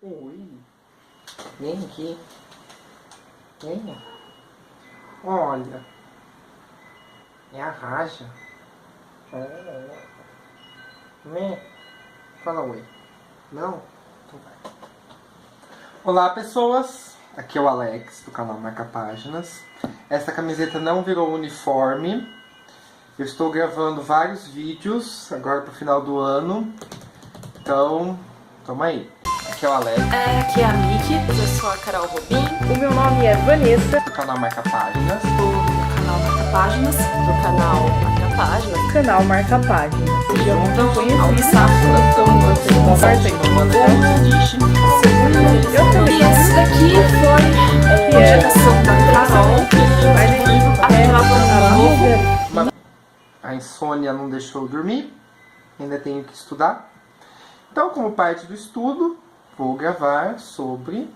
Oi, vem aqui, venha. Olha, é a Raja. Né? Fala oi. Não? Então vai. Olá, pessoas. Aqui é o Alex, do canal Marca Páginas. Essa camiseta não virou uniforme. Eu estou gravando vários vídeos agora pro final do ano. Então, toma aí. Aqui é o Alex. Aqui é a Miki, eu sou a Carol Robin. O meu nome é Vanessa. Do canal Marca Páginas. Do canal Marca Páginas. Do canal Marca Páginas. Canal Marca Páginas. Sejam muito Então, almoçar plantão vocês. E esse daqui foi a indicação da Carol. A insônia não deixou eu dormir. Ainda tenho que estudar. Então, como parte do estudo, vou gravar sobre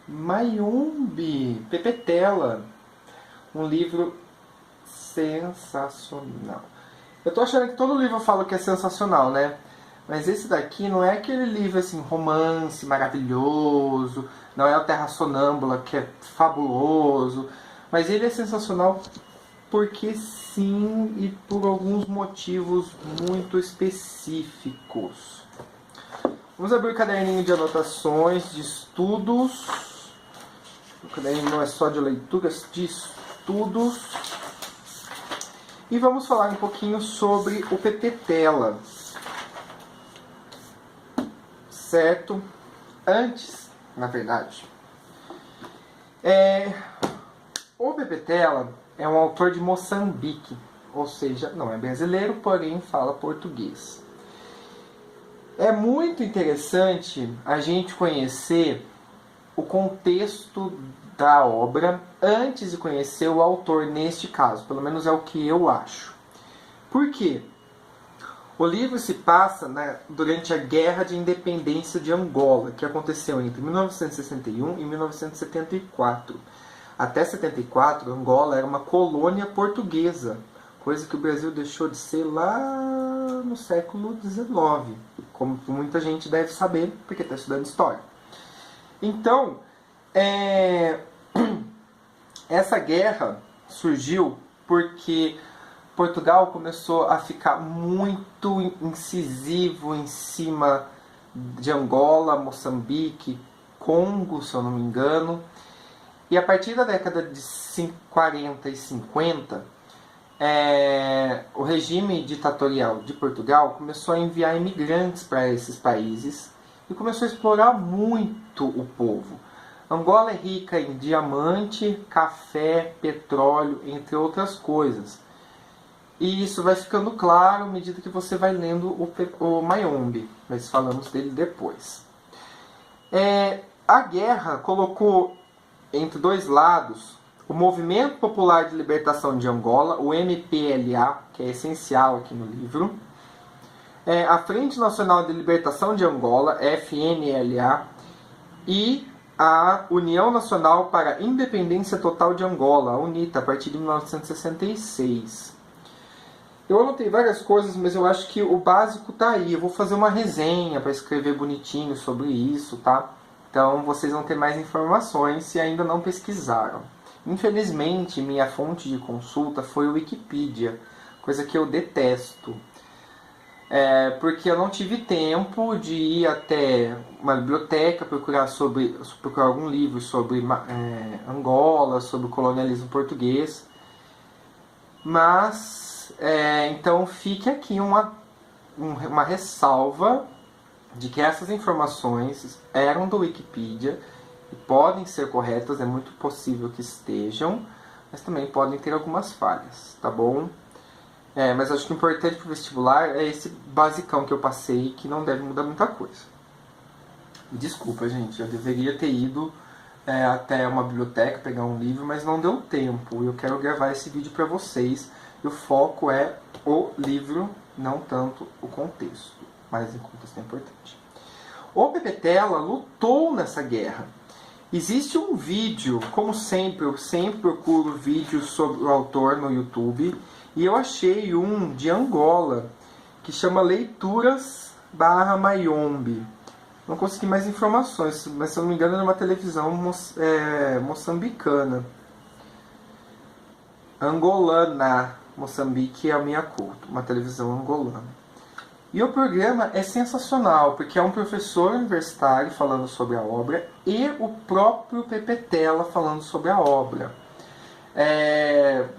Mayumbe, Pepetela, um livro sensacional. Eu tô achando que todo livro eu falo que é sensacional, né? Mas esse daqui não é aquele livro assim, romance maravilhoso, não é o Terra Sonâmbula, que é fabuloso, mas ele é sensacional porque sim e por alguns motivos muito específicos. Vamos abrir o caderninho de anotações, de estudos. O caderninho não é só de leituras, de estudos. E vamos falar um pouquinho sobre o Pepetela. Certo? Antes, na verdade. O Pepetela é um autor de Moçambique. Ou seja, não é brasileiro, porém fala português. É muito interessante a gente conhecer o contexto da obra antes de conhecer o autor neste caso. Pelo menos é o que eu acho. Por quê? O livro se passa durante a Guerra de Independência de Angola, que aconteceu entre 1961 e 1974. Até 74, Angola era uma colônia portuguesa, coisa que o Brasil deixou de ser lá no século XIX, como muita gente deve saber, porque está estudando história. Então, essa guerra surgiu porque Portugal começou a ficar muito incisivo em cima de Angola, Moçambique, Congo, se eu não me engano. E a partir da década de 40 e 50, o regime ditatorial de Portugal começou a enviar imigrantes para esses países e começou a explorar muito o povo. Angola é rica em diamante, café, petróleo, entre outras coisas. E isso vai ficando claro à medida que você vai lendo o Mayumbe, mas falamos dele depois. A guerra colocou entre dois lados o Movimento Popular de Libertação de Angola, o MPLA, que é essencial aqui no livro, a Frente Nacional de Libertação de Angola, FNLA, e a União Nacional para a Independência Total de Angola, a UNITA, a partir de 1966. Eu anotei várias coisas, mas eu acho que o básico está aí. Eu vou fazer uma resenha para escrever bonitinho sobre isso, tá? Então vocês vão ter mais informações se ainda não pesquisaram. Infelizmente, minha fonte de consulta foi o Wikipedia, coisa que eu detesto. Porque eu não tive tempo de ir até uma biblioteca procurar algum livro sobre Angola, sobre o colonialismo português. Mas, então fique aqui uma ressalva de que essas informações eram do Wikipedia e podem ser corretas, é muito possível que estejam, mas também podem ter algumas falhas, tá bom? Mas acho que o importante para o vestibular é esse basicão que eu passei, que não deve mudar muita coisa. Desculpa, gente, eu deveria ter ido até uma biblioteca pegar um livro, mas não deu tempo. Eu quero gravar esse vídeo para vocês e o foco é o livro, não tanto o contexto, mas o contexto é importante. O Pepetela lutou nessa guerra. Existe um vídeo, como sempre, eu sempre procuro vídeos sobre o autor no YouTube, e eu achei um de Angola, que chama Leituras /Mayumbe. Não consegui mais informações, mas se eu não me engano era uma televisão moçambicana. Angolana. Moçambique é a minha culto, uma televisão angolana. E o programa é sensacional, porque é um professor universitário falando sobre a obra e o próprio Pepe Tela falando sobre a obra.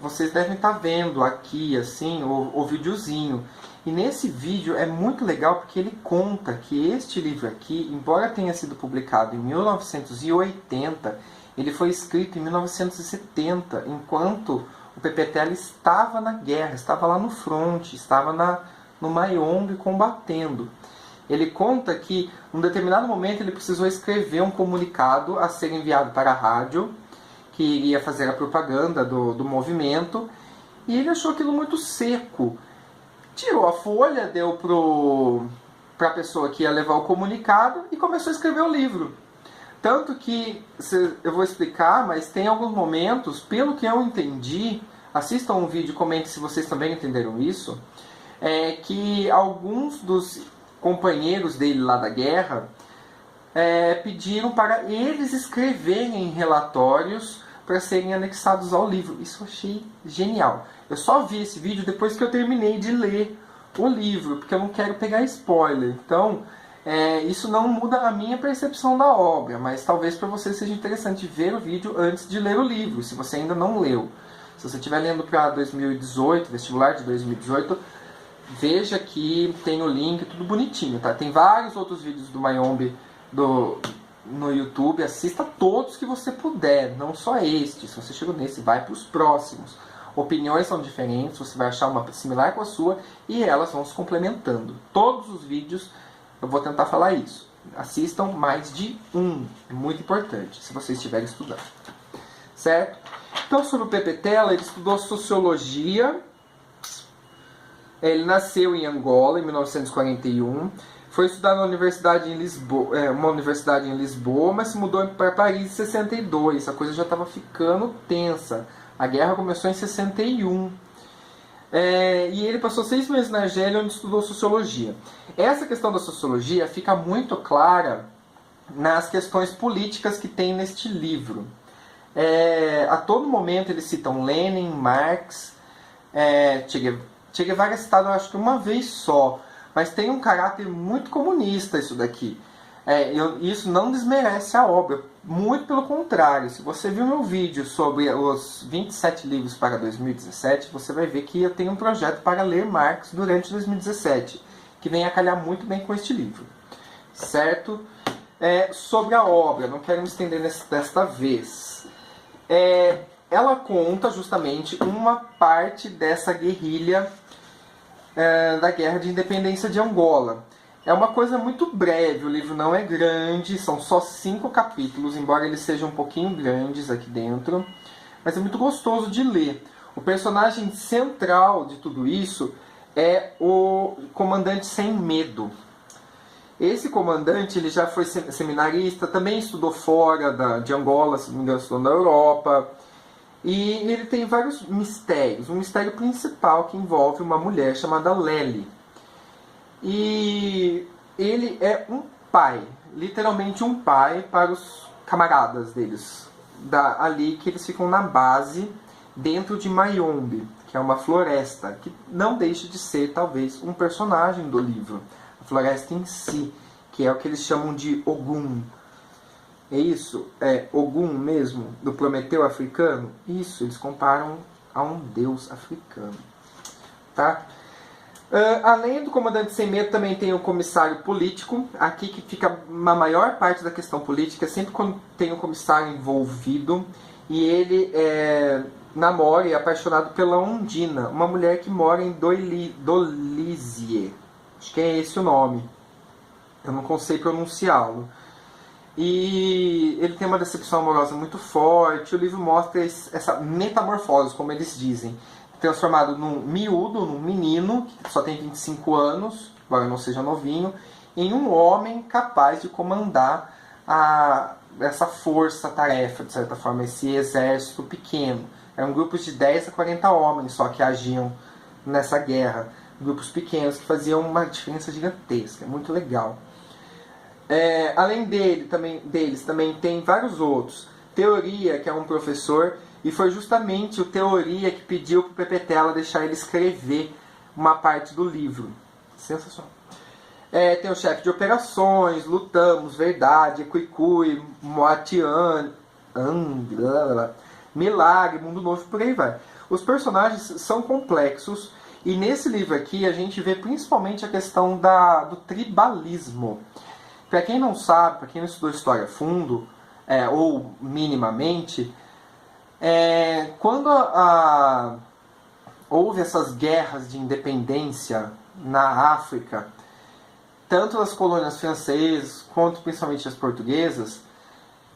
Vocês devem estar vendo aqui assim o videozinho. E nesse vídeo é muito legal porque ele conta que este livro aqui, embora tenha sido publicado em 1980, ele foi escrito em 1970, enquanto o Pepe Tela estava na guerra, estava lá no fronte, estava no Mayombe combatendo. Ele conta que, em um determinado momento, ele precisou escrever um comunicado a ser enviado para a rádio, que iria fazer a propaganda do movimento, e ele achou aquilo muito seco. Tirou a folha, deu para a pessoa que ia levar o comunicado e começou a escrever o livro. Tanto que, eu vou explicar, mas tem alguns momentos, pelo que eu entendi, assistam um vídeo e comentem se vocês também entenderam isso, que alguns dos companheiros dele lá da guerra pediram para eles escreverem relatórios para serem anexados ao livro. Isso eu achei genial. Eu só vi esse vídeo depois que eu terminei de ler o livro, porque eu não quero pegar spoiler. Então, isso não muda a minha percepção da obra, mas talvez para você seja interessante ver o vídeo antes de ler o livro, se você ainda não leu. Se você estiver lendo para 2018, vestibular de 2018, veja que tem o link, tudo bonitinho, tá? Tem vários outros vídeos do Mayombe no YouTube, assista todos que você puder, não só este. Se você chegou nesse, vai para os próximos. Opiniões são diferentes, você vai achar uma similar com a sua e elas vão se complementando. Todos os vídeos eu vou tentar falar isso. Assistam mais de um, é muito importante, se você estiver estudando. Certo? Então, sobre o Pepe Tela, ele estudou sociologia. Ele nasceu em Angola, em 1941. Foi estudar na universidade em Lisboa, uma universidade em Lisboa, mas se mudou para Paris em 62. A coisa já estava ficando tensa. A guerra começou em 61. E ele passou 6 meses na Argélia, onde estudou sociologia. Essa questão da sociologia fica muito clara nas questões políticas que tem neste livro. A todo momento eles citam Lenin, Marx, Che Guevara é citado, eu acho que uma vez só, mas tem um caráter muito comunista isso daqui. Isso não desmerece a obra, muito pelo contrário. Se você viu meu vídeo sobre os 27 livros para 2017, você vai ver que eu tenho um projeto para ler Marx durante 2017, que vem a calhar muito bem com este livro. Certo? Sobre a obra, não quero me estender desta vez. Ela conta justamente uma parte dessa guerrilha da Guerra de Independência de Angola. É uma coisa muito breve, o livro não é grande, são só 5 capítulos, embora eles sejam um pouquinho grandes aqui dentro, mas é muito gostoso de ler. O personagem central de tudo isso é o comandante Sem Medo. Esse comandante ele já foi seminarista, também estudou fora de Angola, se não me engano, estudou na Europa. E ele tem vários mistérios. Um mistério principal que envolve uma mulher chamada Lely. E ele é um pai, literalmente um pai para os camaradas deles. Ali que eles ficam na base, dentro de Mayombe, que é uma floresta, que não deixa de ser talvez um personagem do livro. A floresta em si, que é o que eles chamam de Ogum. É isso? É Ogum mesmo? Do Prometeu africano? Isso, eles comparam a um deus africano. Tá? Além do comandante Sem Medo, também tem o comissário político. Aqui que fica a maior parte da questão política, sempre quando tem o comissário envolvido. E ele namora e é apaixonado pela Undina, uma mulher que mora em Dolisie. Acho que é esse o nome. Eu não sei pronunciá-lo. E ele tem uma decepção amorosa muito forte. O livro mostra essa metamorfose, como eles dizem. Transformado num miúdo, num menino, que só tem 25 anos, embora não seja novinho, em um homem capaz de comandar essa força-tarefa, de certa forma, esse exército pequeno. Eram grupos de 10 a 40 homens só que agiam nessa guerra. Grupos pequenos que faziam uma diferença gigantesca. É muito legal. Além deles também tem vários outros. Teoria, que é um professor, e foi justamente o Teoria que pediu para o Pepe Tela deixar ele escrever uma parte do livro. Sensacional. Tem o chefe de operações, Lutamos, Verdade, Cuicui, Moatian, Milagre, Mundo Novo, por aí vai. Os personagens são complexos e nesse livro aqui a gente vê principalmente a questão do tribalismo. Para quem não sabe, para quem não estudou história a fundo, ou minimamente, quando houve essas guerras de independência na África, tanto as colônias francesas quanto principalmente as portuguesas,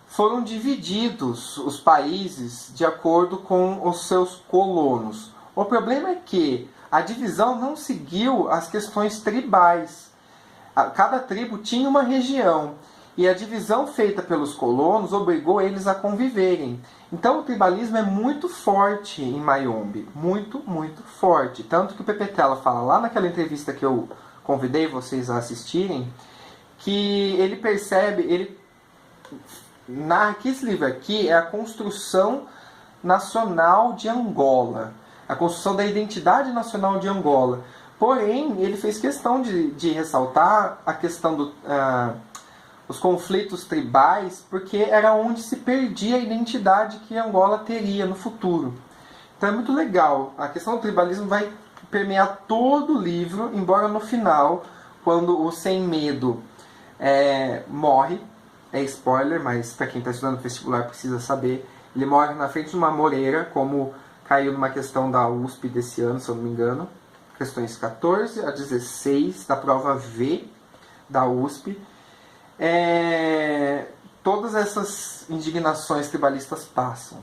foram divididos os países de acordo com os seus colonos. O problema é que a divisão não seguiu as questões tribais. Cada tribo tinha uma região e a divisão feita pelos colonos obrigou eles a conviverem. Então o tribalismo é muito forte em Mayombe, muito, muito forte. Tanto que o Pepe Tela fala lá naquela entrevista que eu convidei vocês a assistirem, que ele percebe, que esse livro aqui é a construção nacional de Angola, a construção da identidade nacional de Angola. Porém, ele fez questão de ressaltar a questão os conflitos tribais, porque era onde se perdia a identidade que Angola teria no futuro. Então é muito legal. A questão do tribalismo vai permear todo o livro, embora no final, quando o Sem Medo morre, é spoiler, mas para quem está estudando vestibular precisa saber, ele morre na frente de uma moreira, como caiu numa questão da USP desse ano, se eu não me engano, questões 14 a 16 da prova V da USP. Todas essas indignações tribalistas passam,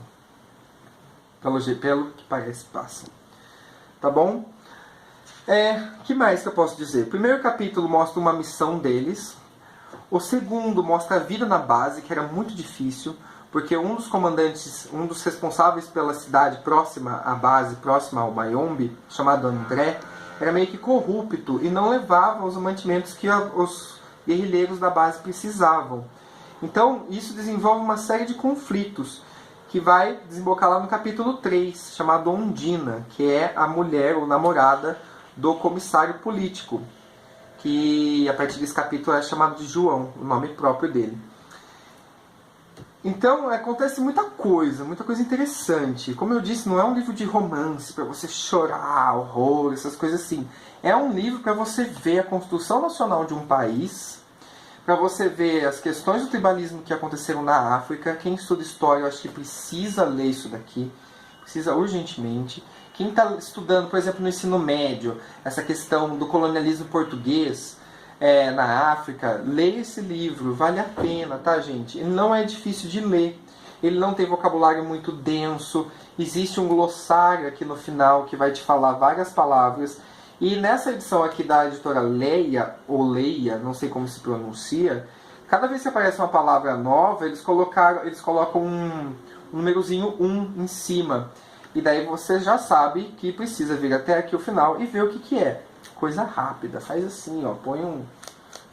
pelo que parece passam, tá bom? Que mais que eu posso dizer? O primeiro capítulo mostra uma missão deles. O segundo mostra a vida na base, que era muito difícil, porque um dos comandantes, um dos responsáveis pela cidade próxima à base, próxima ao Mayombe, chamado André, era meio que corrupto e não levava os mantimentos que os guerrilheiros da base precisavam. Então isso desenvolve uma série de conflitos, que vai desembocar lá no capítulo 3, chamado Ondina, que é a mulher ou namorada do comissário político, que a partir desse capítulo é chamado de João, o nome próprio dele. Então acontece muita coisa interessante. Como eu disse, não é um livro de romance para você chorar, horror, essas coisas assim. É um livro para você ver a construção nacional de um país, para você ver as questões do tribalismo que aconteceram na África. Quem estuda história, eu acho que precisa ler isso daqui, precisa urgentemente. Quem está estudando, por exemplo, no ensino médio, essa questão do colonialismo português na África, lê esse livro, vale a pena, tá, gente? Ele não é difícil de ler, ele não tem vocabulário muito denso, existe um glossário aqui no final que vai te falar várias palavras. E nessa edição aqui da editora Leia, ou Leia, não sei como se pronuncia, cada vez que aparece uma palavra nova, eles colocam um númerozinho 1 em cima. E daí você já sabe que precisa vir até aqui o final e ver o que é. Coisa rápida, faz assim, ó, põe um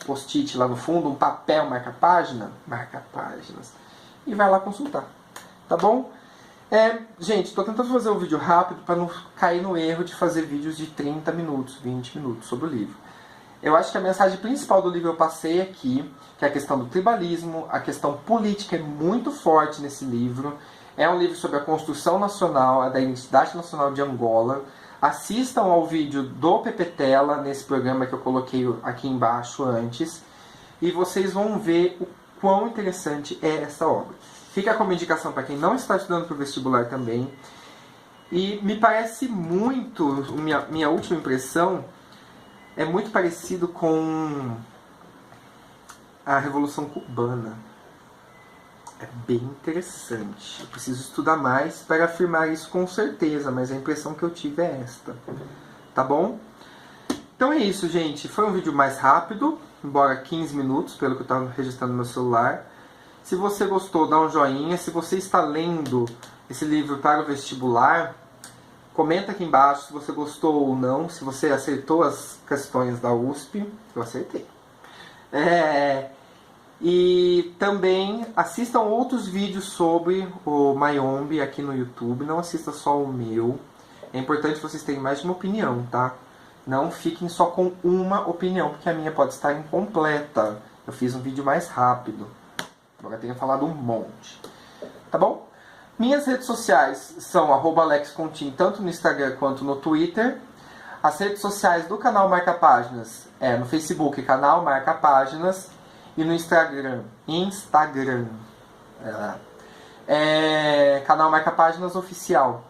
post-it lá no fundo, um papel, marca páginas, e vai lá consultar, tá bom? Gente, estou tentando fazer um vídeo rápido para não cair no erro de fazer vídeos de 30 minutos, 20 minutos sobre o livro. Eu acho que a mensagem principal do livro eu passei aqui, que é a questão do tribalismo, a questão política é muito forte nesse livro. É um livro sobre a construção nacional, da identidade nacional de Angola. Assistam ao vídeo do Pepe Tela, nesse programa que eu coloquei aqui embaixo antes, e vocês vão ver o quão interessante é essa obra. Fica como indicação para quem não está estudando para o vestibular também. E me parece muito, minha última impressão, é muito parecido com a Revolução Cubana. É bem interessante. Eu preciso estudar mais para afirmar isso com certeza, mas a impressão que eu tive é esta. Tá bom? Então é isso, gente. Foi um vídeo mais rápido, embora 15 minutos, pelo que eu estava registrando no meu celular. Se você gostou, dá um joinha. Se você está lendo esse livro para o vestibular, comenta aqui embaixo se você gostou ou não, se você acertou as questões da USP. Eu acertei. E também assistam outros vídeos sobre o Mayombe aqui no YouTube. Não assista só o meu. É importante vocês terem mais de uma opinião, tá? Não fiquem só com uma opinião, porque a minha pode estar incompleta. Eu fiz um vídeo mais rápido. Agora tenho falado um monte. Tá bom? Minhas redes sociais são @AlexContin, tanto no Instagram quanto no Twitter. As redes sociais do canal Marca Páginas é no Facebook, canal Marca Páginas. E no Instagram, canal Marca Páginas Oficial.